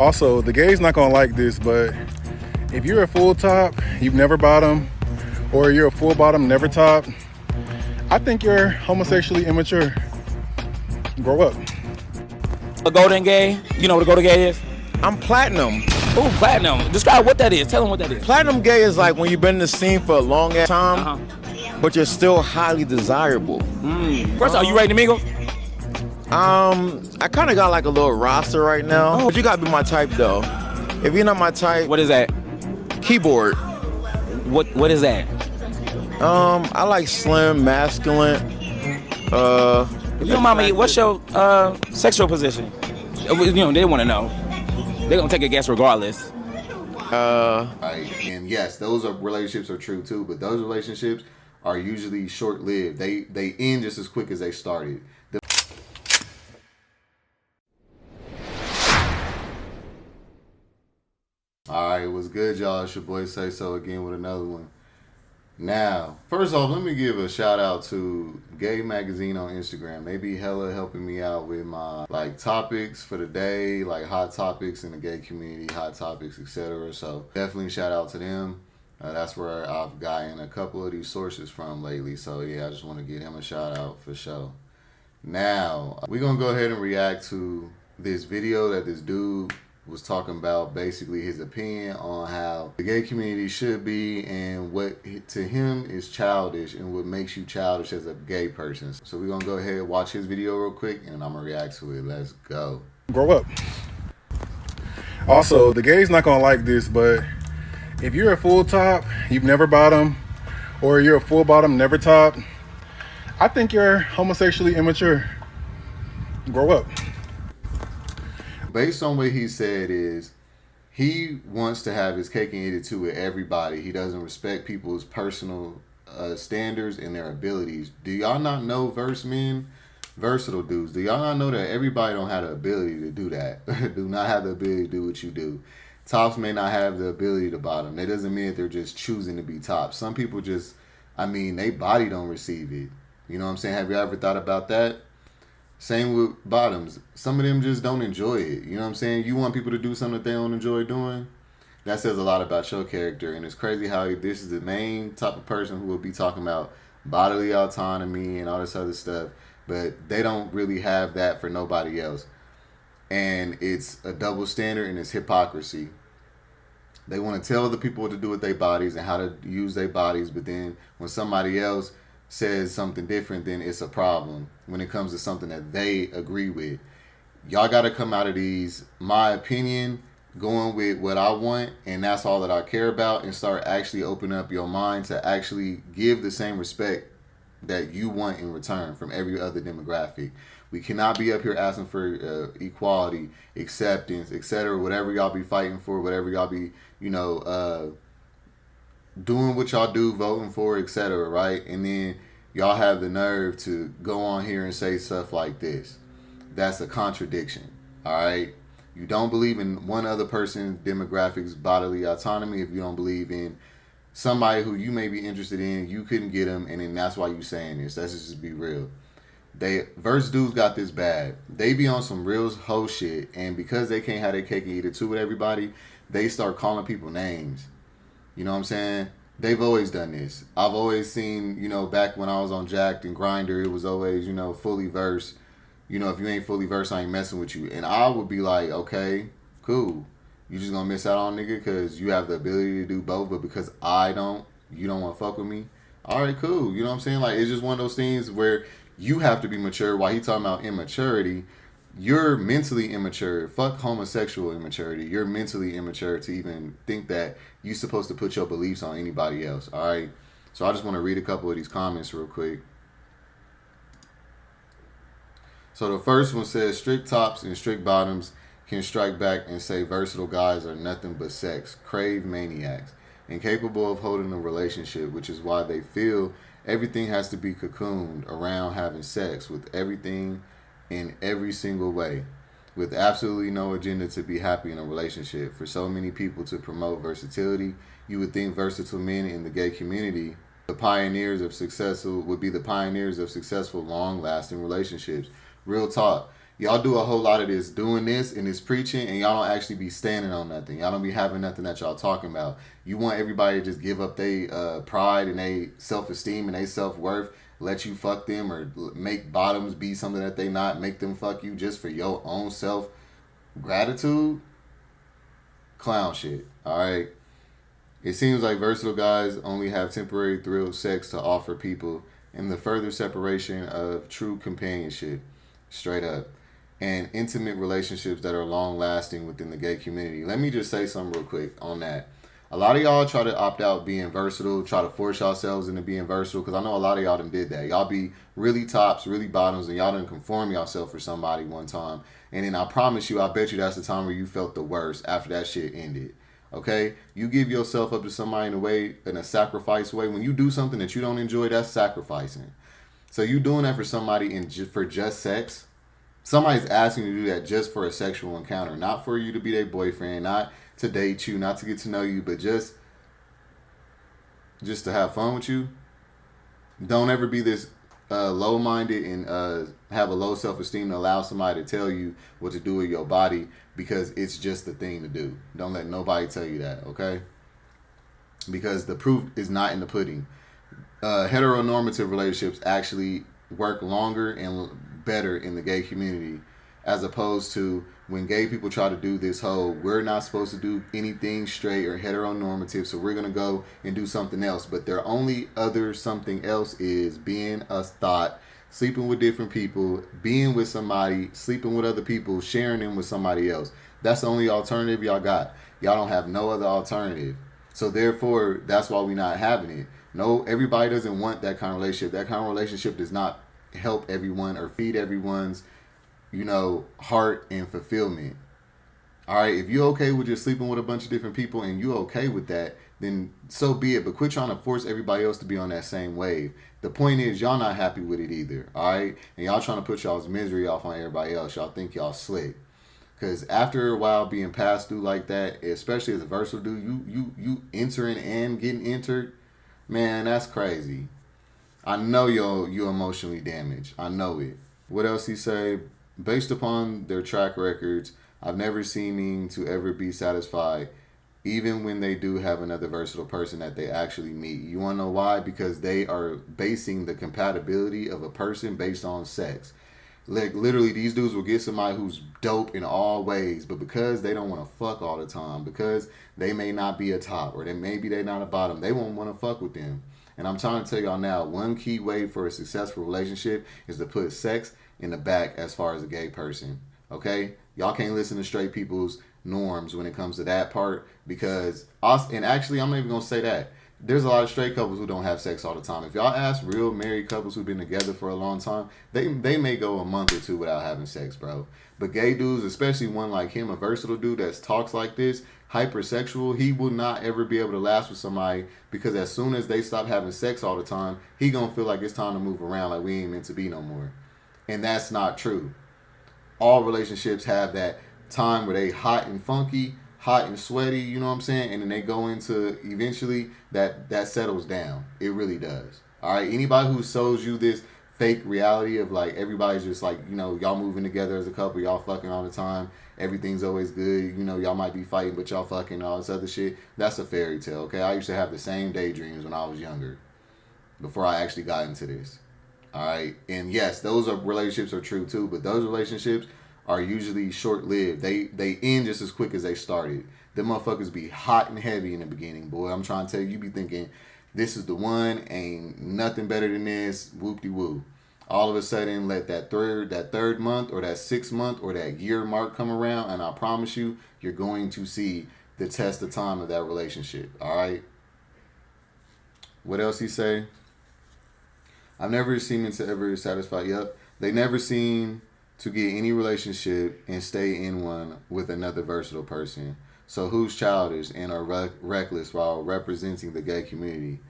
Also, the gay's not gonna like this, but if you're a full top, you've never bottom, or you're a full bottom, never top, I think you're homosexually immature. Grow up. A golden gay? You know what a golden gay is? I'm platinum. Ooh, platinum. Describe what that is. Tell them what that is. Platinum gay is like when you've been in the scene for a long ass time, but you're still highly desirable. First of all, you ready to mingle? I kind of got like a little roster right now. But you gotta be my type though. If you're not my type, What is that? keyboard. What is that? I like slim, masculine. If you don't mind me, what's your sexual position? You know, they want to know. They're gonna take a guess regardless. Right, and yes, those relationships are true too, but those relationships are usually short-lived. They end just as quick as they started. Alright, what's good, y'all? It's your boy Say So again with another one. Now, first off, let me give a shout out to Gay Magazine on Instagram. They be hella helping me out with my topics for the day, like hot topics in the gay community, hot topics, etc. So definitely shout out to them. That's where I've gotten a couple of these sources from lately. So yeah, I just want to give him a shout out for sure. Now, we're going to go ahead and react to this video that this dude was talking about, basically his opinion on how the gay community should be and what to him is childish and what makes you childish as a gay person. So we're going to go ahead and watch his video real quick and I'm going to react to it. Let's go. Grow up. Also, the gay's not gonna like this, but if you're a full top, you've never bottom, or you're a full bottom, never top, I think you're homosexually immature. Grow up. Based on what he said is he wants to have his cake and eat it too with everybody. He doesn't respect people's personal standards and their abilities. Do y'all not know verse men? Versatile dudes. Do y'all not know that everybody don't have the ability to do that? Do not have the ability to do what you do. Tops may not have the ability to bottom. That doesn't mean that they're just choosing to be tops. Some people just, they body don't receive it. You know what I'm saying? Have you ever thought about that? Same with bottoms. Some of them just don't enjoy it. You know what I'm saying? You want people to do something that they don't enjoy doing? That says a lot about your character. And it's crazy how this is the main type of person who will be talking about bodily autonomy and all this other stuff. But they don't really have that for nobody else. And it's a double standard and it's hypocrisy. They want to tell other people what to do with their bodies and how to use their bodies. But then when somebody else says something different, then it's a problem when it comes to something that they agree with. Y'all got to come out of these, my opinion, going with what I want, and that's all that I care about, and start actually opening up your mind to actually give the same respect that you want in return from every other demographic. We cannot be up here asking for equality, acceptance, etc. Whatever y'all be fighting for, whatever y'all be, doing what y'all do, voting for, etc., right? And then y'all have the nerve to go on here and say stuff like this. That's a contradiction, all right? You don't believe in one other person's demographics, bodily autonomy. If you don't believe in somebody who you may be interested in, you couldn't get them, and then that's why you saying this. Let's just be real. Verse dudes got this bad. They be on some real hoe shit, and because they can't have their cake and eat it too with everybody, they start calling people names. You know what I'm saying? They've always done this. I've always seen, back when I was on Jacked and Grindr, it was always, fully versed. If you ain't fully versed, I ain't messing with you. And I would be like, okay, cool. You just gonna miss out on nigga because you have the ability to do both, but because I don't, you don't want to fuck with me? All right, cool. You know what I'm saying? Like, it's just one of those things where you have to be mature. While he talking about immaturity, you're mentally immature. Fuck homosexual immaturity. You're mentally immature to even think that you're supposed to put your beliefs on anybody else. All right. So I just want to read a couple of these comments real quick. So the first one says, strict tops and strict bottoms can strike back and say versatile guys are nothing but sex, crave maniacs, incapable of holding a relationship, which is why they feel everything has to be cocooned around having sex with everything in every single way, with absolutely no agenda to be happy in a relationship. For so many people to promote versatility, you would think versatile men in the gay community, would be the pioneers of successful, long-lasting relationships. Real talk. Y'all do a whole lot of this, doing this and this preaching, and y'all don't actually be standing on nothing. Y'all don't be having nothing that y'all talking about. You want everybody to just give up their pride and their self-esteem and their self-worth, let you fuck them, or make bottoms be something that they not, make them fuck you just for your own self-gratitude. Clown shit, alright? It seems like versatile guys only have temporary thrill sex to offer people, and the further separation of true companionship, straight up, and intimate relationships that are long lasting within the gay community. Let me just say something real quick on that. A lot of y'all try to opt out being versatile, try to force yourselves into being versatile, because I know a lot of y'all done did that. Y'all be really tops, really bottoms, and y'all done conform yourself for somebody one time. And then I promise you, I bet you that's the time where you felt the worst after that shit ended. Okay? You give yourself up to somebody in a sacrifice way. When you do something that you don't enjoy, that's sacrificing. So you doing that for somebody for just sex? Somebody's asking you to do that just for a sexual encounter, not for you to be their boyfriend, not to date you, not to get to know you, but just to have fun with you. Don't ever be this low-minded and have a low self-esteem to allow somebody to tell you what to do with your body because it's just the thing to do. Don't let nobody tell you that, okay? Because the proof is not in the pudding. Heteronormative relationships actually work longer and better in the gay community, as opposed to when gay people try to do this whole, we're not supposed to do anything straight or heteronormative, so we're going to go and do something else. But their only other something else is being a thought, sleeping with different people, being with somebody, sleeping with other people, sharing them with somebody else. That's the only alternative y'all got. Y'all don't have no other alternative. So therefore, that's why we're not having it. No, everybody doesn't want that kind of relationship. That kind of relationship does not help everyone or feed everyone's, heart and fulfillment. All right, if you're okay with just sleeping with a bunch of different people and you're okay with that, then so be it. But quit trying to force everybody else to be on that same wave. The point is, y'all not happy with it either. All right, and y'all trying to put y'all's misery off on everybody else. Y'all think y'all slick. Because after a while being passed through like that, especially as a versatile dude, you entering and getting entered, man, that's crazy. I know you emotionally damaged. I know it. What else he say? Based upon their track records, I've never seeming to ever be satisfied, even when they do have another versatile person that they actually meet. You want to know why? Because they are basing the compatibility of a person based on sex. Like, literally, these dudes will get somebody who's dope in all ways, but because they don't want to fuck all the time, because they may not be a top, or maybe they're not a bottom, they won't want to fuck with them. And I'm trying to tell y'all now, one key way for a successful relationship is to put sex in the back as far as a gay person. Okay? Y'all can't listen to straight people's norms when it comes to that part, because and actually, I'm not even going to say that. There's a lot of straight couples who don't have sex all the time. If y'all ask real married couples who've been together for a long time, they may go a month or two without having sex, bro. But gay dudes, especially one like him, a versatile dude that talks like this, hypersexual, he will not ever be able to last with somebody, because as soon as they stop having sex all the time, he gonna feel like it's time to move around, like we ain't meant to be no more. And that's not true. All relationships have that time where they hot and funky, hot and sweaty, you know what I'm saying? And then they go into, eventually, that settles down. It really does. All right? Anybody who shows you this fake reality of, like, everybody's just, like, y'all moving together as a couple, y'all fucking all the time, everything's always good, y'all might be fighting, but y'all fucking and all this other shit, that's a fairy tale, okay? I used to have the same daydreams when I was younger, before I actually got into this. All right? And, yes, relationships are true, too, but those relationships are usually short-lived. They end just as quick as they started. Them motherfuckers be hot and heavy in the beginning, boy. I'm trying to tell you, you be thinking, this is the one, ain't nothing better than this, whoop-de-woo. All of a sudden, let that third month or that 6 month or that year mark come around, and I promise you, you're going to see the test of time of that relationship, all right? What else he say? I've never seemed to ever satisfy. Yep. They never seem to get any relationship and stay in one with another versatile person. So who's childish and are reckless while representing the gay community?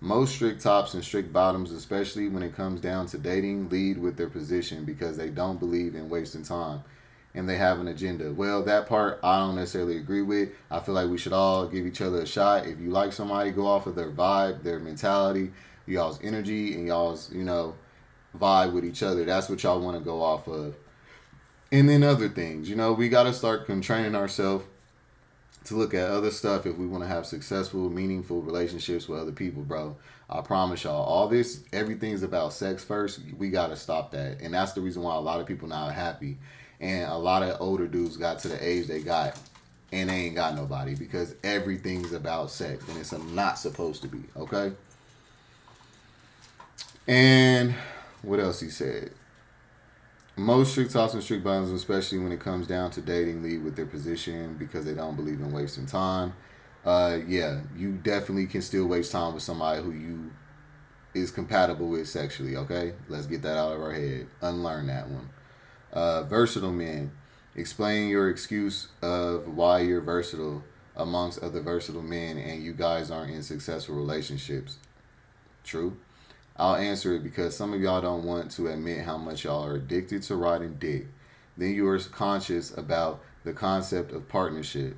Most strict tops and strict bottoms, especially when it comes down to dating, lead with their position because they don't believe in wasting time and they have an agenda. Well, that part I don't necessarily agree with. I feel like we should all give each other a shot. If you like somebody, go off of their vibe, their mentality, y'all's energy, and y'all's, vibe with each other. That's what y'all want to go off of. And then other things, you know, we got to start training ourselves to look at other stuff if we want to have successful, meaningful relationships with other people, bro. I promise y'all, all this, everything's about sex first. We got to stop that. And that's the reason why a lot of people not happy. And a lot of older dudes got to the age they got and they ain't got nobody because everything's about sex and it's not supposed to be, okay? And what else he said? Most strict tops and strict bottoms, especially when it comes down to dating, lead with their position because they don't believe in wasting time. Yeah, you definitely can still waste time with somebody who you is compatible with sexually, okay? Let's get that out of our head. Unlearn that one. Versatile men. Explain your excuse of why you're versatile amongst other versatile men and you guys aren't in successful relationships. True. I'll answer it because some of y'all don't want to admit how much y'all are addicted to riding dick. Then you are conscious about the concept of partnership.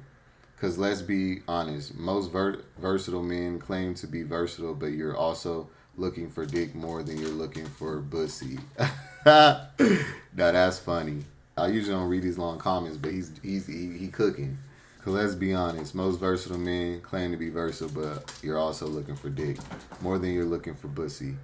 Because let's be honest, most versatile men claim to be versatile, but you're also looking for dick more than you're looking for pussy. Now that's funny. I usually don't read these long comments, but he cooking. Cause let's be honest, most versatile men claim to be versatile, but you're also looking for dick more than you're looking for pussy.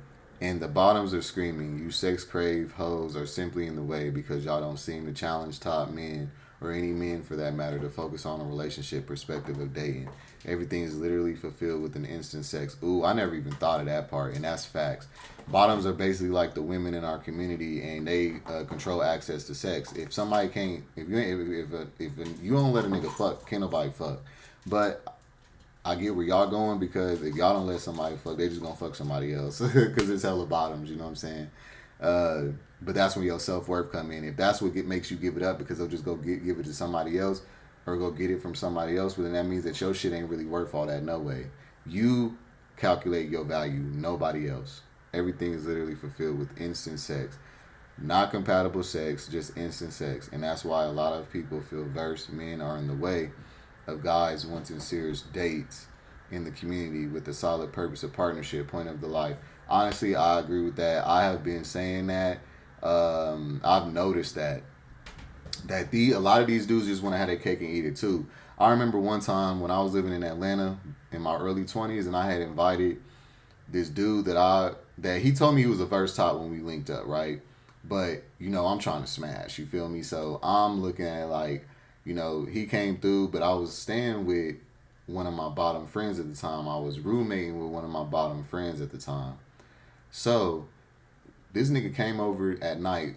And the bottoms are screaming, you sex crave hoes are simply in the way because y'all don't seem to challenge top men or any men for that matter to focus on a relationship perspective of dating. Everything is literally fulfilled with an instant sex. Ooh, I never even thought of that part, and that's facts. Bottoms are basically like the women in our community, and they control access to sex. If somebody can't, if you don't let a nigga fuck, can't nobody fuck. But I get where y'all going because if y'all don't let somebody fuck, they just gonna fuck somebody else because it's hella bottoms. You know what I'm saying? But that's when your self-worth come in. If that's what makes you give it up because they'll just go give it to somebody else or go get it from somebody else, well, then that means that your shit ain't really worth all that no way. You calculate your value, nobody else. Everything is literally fulfilled with instant sex. Not compatible sex, just instant sex. And that's why a lot of people feel versed men are in the way of guys wanting serious dates in the community with the solid purpose of partnership, point of the life. Honestly, I agree with that. I have been saying that. I've noticed that a lot of these dudes just want to have their cake and eat it too. I remember one time when I was living in Atlanta in my early 20s and I had invited this dude that he told me he was a verse top when we linked up, right? But, you know, I'm trying to smash, you feel me? So I'm looking at like, you know, he came through, but I was staying with one of my bottom friends at the time. I was roommating with one of my bottom friends at the time. So this nigga came over at night.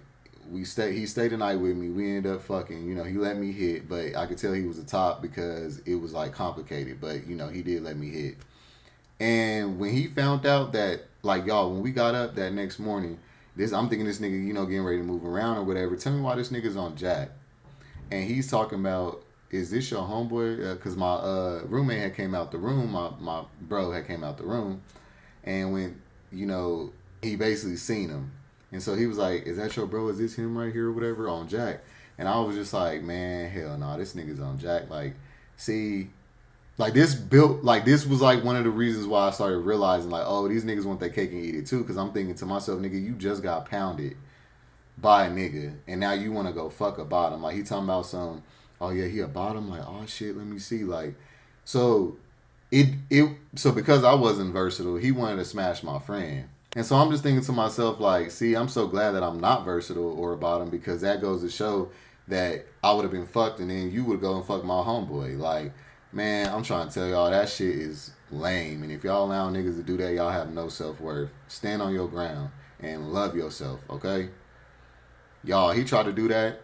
He stayed the night with me. We ended up fucking, you know, he let me hit, but I could tell he was a top because it was like complicated, but you know, he did let me hit. And when he found out that, like, y'all, when we got up that next morning, I'm thinking this nigga, you know, getting ready to move around or whatever. Tell me why this nigga's on Jack. And he's talking about, is this your homeboy? Because my roommate had came out the room. My bro had came out the room. And when, you know, he basically seen him. And so he was like, is that your bro? Is this him right here or whatever on Jack? And I was just like, man, hell no, this nigga's on Jack. Like, see, like this was like one of the reasons why I started realizing like, oh, these niggas want their cake and eat it too. Because I'm thinking to myself, nigga, you just got pounded by a nigga. And now you want to go fuck a bottom. Like he talking about some, oh yeah, he a bottom. Like, oh shit, let me see. Like, so so because I wasn't versatile, he wanted to smash my friend. And so I'm just thinking to myself, like, see, I'm so glad that I'm not versatile or a bottom because that goes to show that I would have been fucked and then you would go and fuck my homeboy. Like, man, I'm trying to tell y'all that shit is lame. And if y'all allow niggas to do that, y'all have no self-worth. Stand on your ground and love yourself, okay? Y'all, he tried to do that.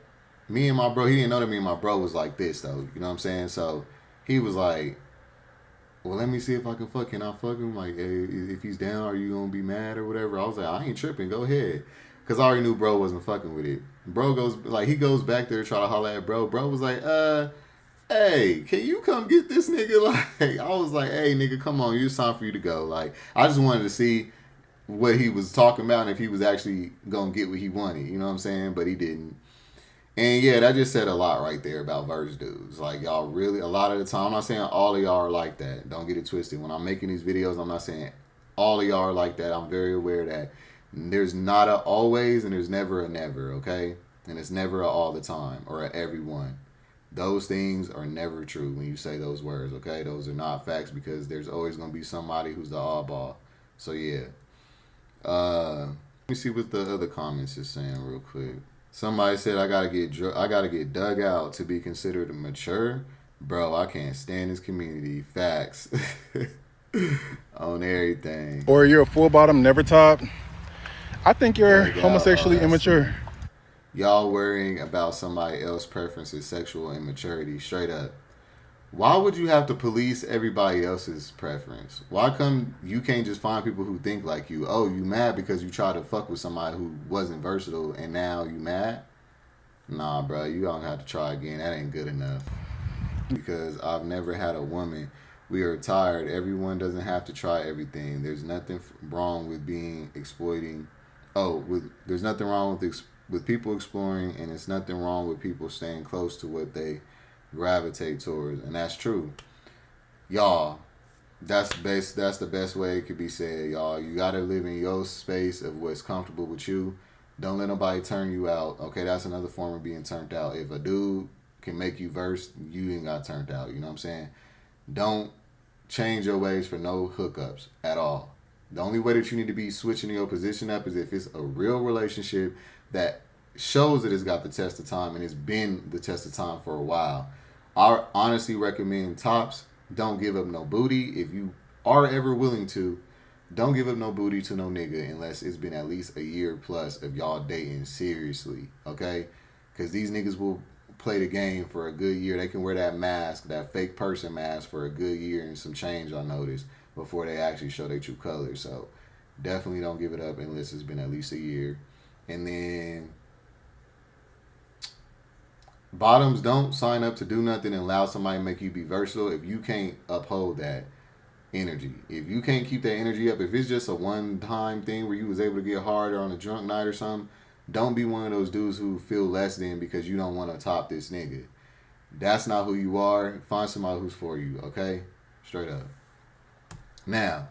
Me and my bro, he didn't know that me and my bro was like this, though. You know what I'm saying? So he was like, well, let me see if I can fuck. Can I fuck him? Like, hey, if he's down, are you going to be mad or whatever? I was like, I ain't tripping. Go ahead. Because I already knew bro wasn't fucking with it. Bro he goes back there to try to holler at bro. Bro was like, hey, can you come get this nigga? Like, I was like, hey, nigga, come on. It's time for you to go. Like, I just wanted to see what he was talking about and if he was actually going to get what he wanted. You know what I'm saying? But he didn't. And yeah, that just said a lot right there about verse dudes. Like, y'all really, a lot of the time, I'm not saying all of y'all are like that. Don't get it twisted. When I'm making these videos, I'm not saying all of y'all are like that. I'm very aware that there's not a always and there's never a never, okay? and it's never a all the time or a everyone. Those things are never true when you say those words, okay? Those are not facts because there's always going to be somebody who's the oddball. So, yeah. Let me see what the other comments is saying real quick. Somebody said, I gotta get dug out to be considered mature. Bro, I can't stand this community. Facts. On everything. Or you're a full bottom, never top. I think you're homosexually immature. True. Y'all worrying about somebody else's preferences, sexual immaturity, straight up. Why would you have to police everybody else's preference? Why come you can't just find people who think like you? Oh, you mad because you tried to fuck with somebody who wasn't versatile and now you mad? Nah, bro, you gonna have to try again. That ain't good enough. Because I've never had a woman. We are tired. Everyone doesn't have to try everything. There's nothing wrong with being exploiting. There's nothing wrong with people exploring, and it's nothing wrong with people staying close to what they gravitate towards, and that's true, y'all. That's the best way it could be said, y'all. You gotta live in your space of what's comfortable with you. Don't let nobody turn you out. Okay, that's another form of being turned out. If a dude can make you verse, you ain't got turned out. You know what I'm saying? Don't change your ways for no hookups at all. The only way that you need to be switching your position up is if it's a real relationship that shows that it's got the test of time and it's been the test of time for a while. I honestly recommend tops. Don't give up no booty. If you are ever willing to, don't give up no booty to no nigga unless it's been at least a year plus of y'all dating seriously, okay? Because these niggas will play the game for a good year. They can wear that mask, that fake person mask, for a good year and some change, I noticed, before they actually show their true colors. So definitely don't give it up unless it's been at least a year. And then bottoms, don't sign up to do nothing and allow somebody to make you be versatile if you can't uphold that energy. If you can't keep that energy up, if it's just a one-time thing where you was able to get harder on a drunk night or something, don't be one of those dudes who feel less than because you don't want to top this nigga. That's not who you are. Find somebody who's for you, okay? Straight up. Now,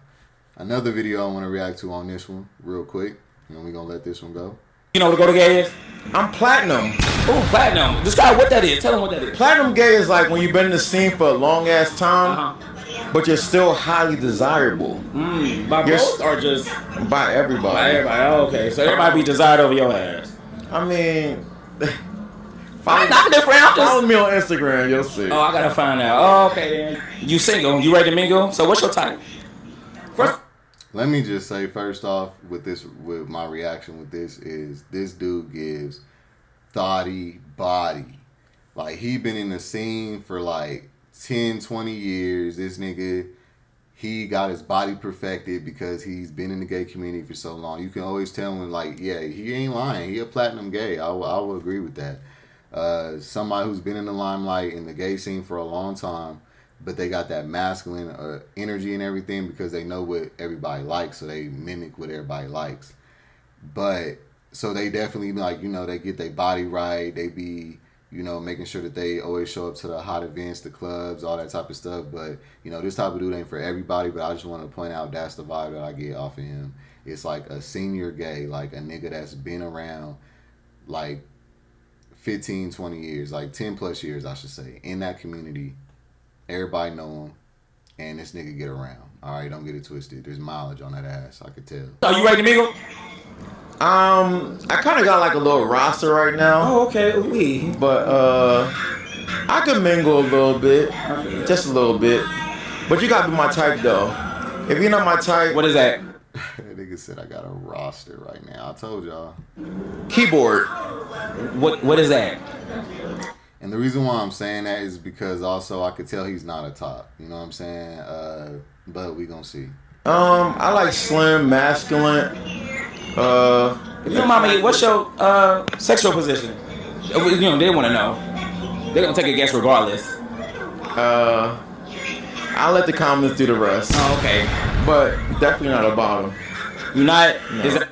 another video I want to react to on this one real quick, and then we're going to let this one go. You know what a go to gay is? I'm platinum. Oh, platinum. Describe what that is. Tell them what that is. Platinum gay is like when you've been in the scene for a long ass time, but you're still highly desirable. By both or just by everybody? By everybody. Oh, okay, so everybody be desired over your ass. I mean, follow me on Instagram, you'll see. Oh, I gotta find out. Oh, okay then. You single? You ready to mingle? So what's your type? First. Let me just say first off with my reaction with this is this dude gives thoughty body. Like he been in the scene for like 10, 20 years. This nigga, he got his body perfected because he's been in the gay community for so long. You can always tell when like, yeah, he ain't lying. He a platinum gay. I will agree with that. Somebody who's been in the limelight in the gay scene for a long time, but they got that masculine energy and everything because they know what everybody likes, so they mimic what everybody likes. But so they definitely like, you know, they get their body right. They be, you know, making sure that they always show up to the hot events, the clubs, all that type of stuff. But, you know, this type of dude ain't for everybody, but I just want to point out that's the vibe that I get off of him. It's like a senior gay, like a nigga that's been around like 15, 20 years, like 10 plus years, I should say, in that community. Everybody know him, and this nigga get around. All right, don't get it twisted. There's mileage on that ass, I could tell. Are you ready to mingle? I kind of got like a little roster right now. Oh, okay. But I could mingle a little bit, just a little bit. But you gotta be my type though. If you're not my type, what is that? That nigga said I got a roster right now. I told y'all. Keyboard. What is that? And the reason why I'm saying that is because also I could tell he's not a top. You know what I'm saying? But we gonna see. I like slim, masculine. If you don't mind me, what's your sexual position? You know, they want to know. They're gonna take a guess regardless. I'll let the comments do the rest. Oh, okay. But definitely not a bottom. You not? No.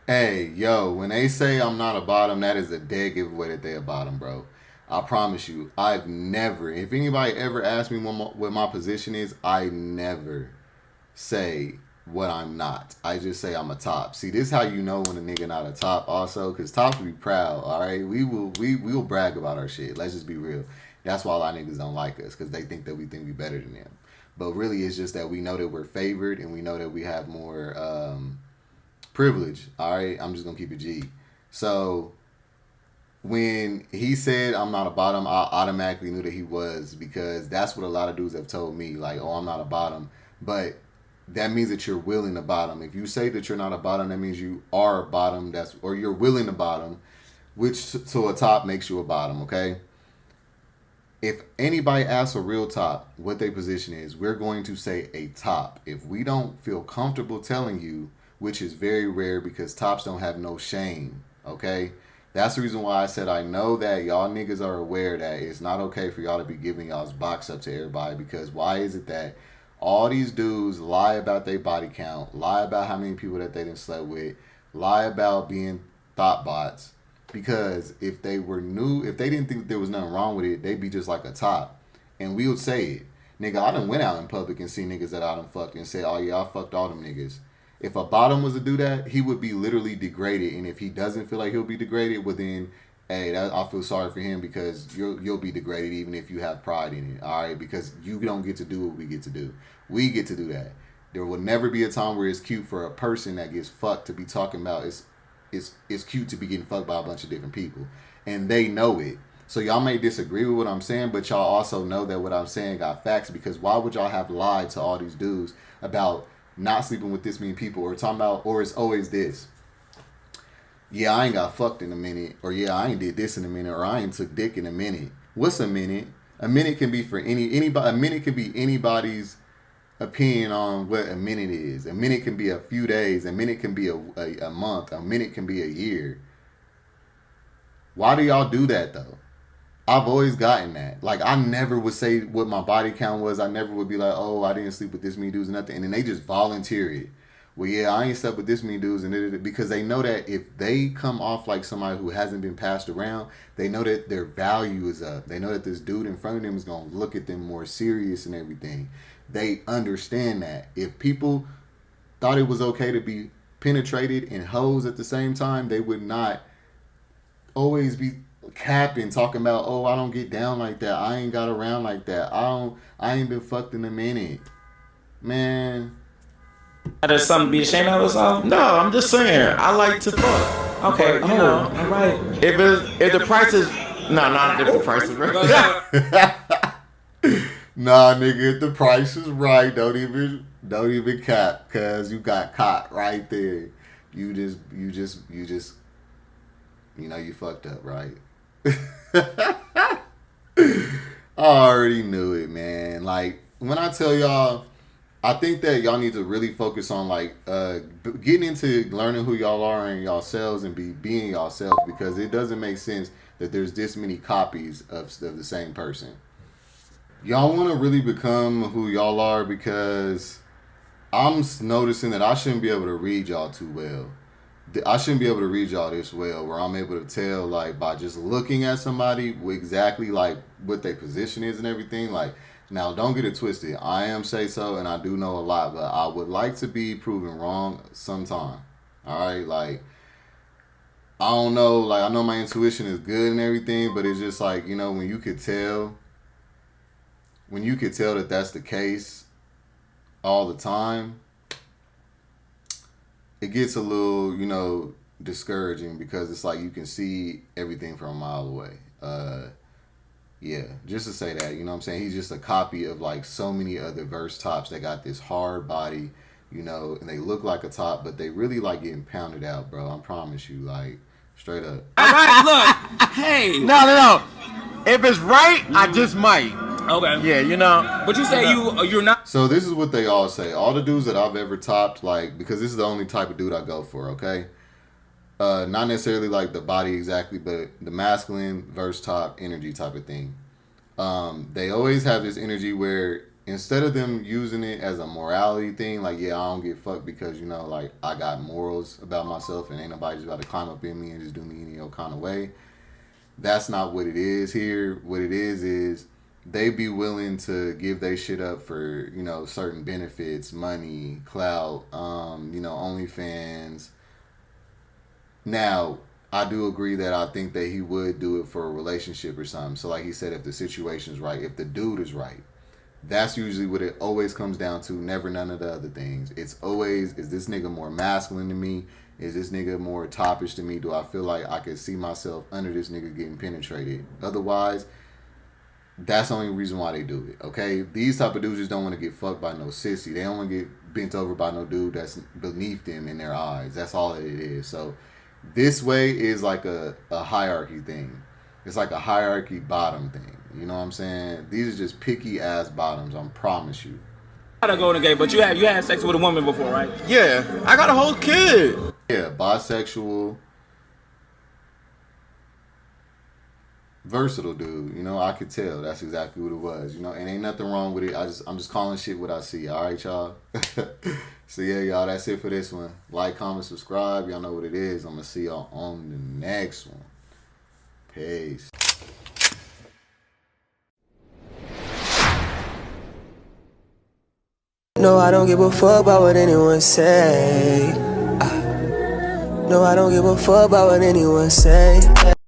Hey, yo, when they say I'm not a bottom, that is a dead giveaway that they a bottom, bro. I promise you, I've never, if anybody ever asked me what my position is, I never say what I'm not. I just say I'm a top. See, this is how you know when a nigga not a top also, because tops will be proud, all right? We will brag about our shit. Let's just be real. That's why a lot of niggas don't like us, because they think that we think we better than them. But really, it's just that we know that we're favored and we know that we have more privilege, all right? I'm just going to keep it G. So when he said I'm not a bottom, I automatically knew that he was, because that's what a lot of dudes have told me, like, oh, I'm not a bottom. But that means that you're willing to bottom. If you say that you're not a bottom, that means you are a bottom. Or you're willing to bottom, which to a top makes you a bottom, okay? If anybody asks a real top what their position is, we're going to say a top. If we don't feel comfortable telling you, which is very rare because tops don't have no shame, okay? That's the reason why I said I know that y'all niggas are aware that it's not okay for y'all to be giving y'all's box up to everybody, because why is it that all these dudes lie about their body count, lie about how many people that they didn't slept with, lie about being thought bots? Because if they didn't think there was nothing wrong with it, they'd be just like a top. And we would say it. Nigga, I done went out in public and seen niggas that I done fucked and said, oh yeah, I fucked all them niggas. If a bottom was to do that, he would be literally degraded. And if he doesn't feel like he'll be degraded, well then, hey, I feel sorry for him, because you'll be degraded even if you have pride in it. All right, because you don't get to do what we get to do. We get to do that. There will never be a time where it's cute for a person that gets fucked to be talking about it's cute to be getting fucked by a bunch of different people, and they know it. So y'all may disagree with what I'm saying, but y'all also know that what I'm saying got facts, because why would y'all have lied to all these dudes about not sleeping with this many people, or talking about, or it's always this, yeah, I ain't got fucked in a minute, or yeah, I ain't did this in a minute, or I ain't took dick in a minute. What's a minute? A minute can be for anybody. A minute can be anybody's opinion on what a minute is. A minute can be a few days. A minute can be a month. A minute can be a year. Why do y'all do that though? I've always gotten that. Like, I never would say what my body count was. I never would be like, oh, I didn't sleep with this many dudes and nothing. And then they just volunteer it. Well, yeah, I ain't slept with this many dudes, and because they know that if they come off like somebody who hasn't been passed around, they know that their value is up. They know that this dude in front of them is going to look at them more serious and everything. They understand that. If people thought it was okay to be penetrated and hosed at the same time, they would not always be capping, talking about, oh, I don't get down like that. I ain't got around like that. I ain't been fucked in a minute. Man. There's something to be ashamed of or something? No, I'm just saying. I like to fuck. Okay, But, you know, all right. if the price is not if the price is right. Nah, nigga, if the price is right, don't even cap, cause you got caught right there. You just you fucked up, right? I already knew it, man. Like, when I tell y'all, I think that y'all need to really focus on getting into learning who y'all are and yourselves, and being yourself, because it doesn't make sense that there's this many copies of the same person. Y'all want to really become who y'all are, because I'm noticing that I shouldn't be able to read y'all too well. I shouldn't be able to read y'all this well, where I'm able to tell, like, by just looking at somebody exactly like what their position is and everything. Like, now don't get it twisted. I am say so, and I do know a lot, but I would like to be proven wrong sometime. All right, like, I don't know, like, I know my intuition is good and everything, but it's just like, when you could tell that that's the case all the time, it gets a little, discouraging, because it's like you can see everything from a mile away. Yeah, just to say that, you know what I'm saying? He's just a copy of, like, so many other verse tops that got this hard body, and they look like a top, but they really like getting pounded out, bro. I promise you, like, straight up. All right, look. Hey. No. If it's right, I just might. Okay. Yeah, But you say you're not. So this is what they all say. All the dudes that I've ever topped, like, because this is the only type of dude I go for, okay? Not necessarily like the body exactly, but the masculine verse top energy type of thing. They always have this energy where, instead of them using it as a morality thing, like, yeah, I don't get fucked because, like, I got morals about myself and ain't nobody just about to climb up in me and just do me any old kind of way. That's not what it is here. What it is they be willing to give their shit up for, you know, certain benefits, money, clout, you know, OnlyFans. Now, I do agree that I think that he would do it for a relationship or something. So like he said, if the situation's right, if the dude is right, that's usually what it always comes down to. Never none of the other things. It's always, is this nigga more masculine than me? Is this nigga more toppish than me? Do I feel like I could see myself under this nigga getting penetrated? Otherwise, that's the only reason why they do it. Okay, these type of dudes just don't want to get fucked by no sissy. They don't want to get bent over by no dude that's beneath them in their eyes. That's all that it is. So this way is like a hierarchy thing. It's like a hierarchy bottom thing. You know what I'm saying? These are just picky ass bottoms. I promise you. I don't go to gay, but you had sex with a woman before, right? Yeah, I got a whole kid. Yeah, bisexual, versatile dude. You know, I could tell. That's exactly what it was. You know, and ain't nothing wrong with it. I'm just calling shit what I see. All right, y'all. So yeah, y'all. That's it for this one. Like, comment, subscribe. Y'all know what it is. I'm gonna see y'all on the next one. Peace. No, I don't give a fuck about what anyone say. No, I don't give a fuck about what anyone say.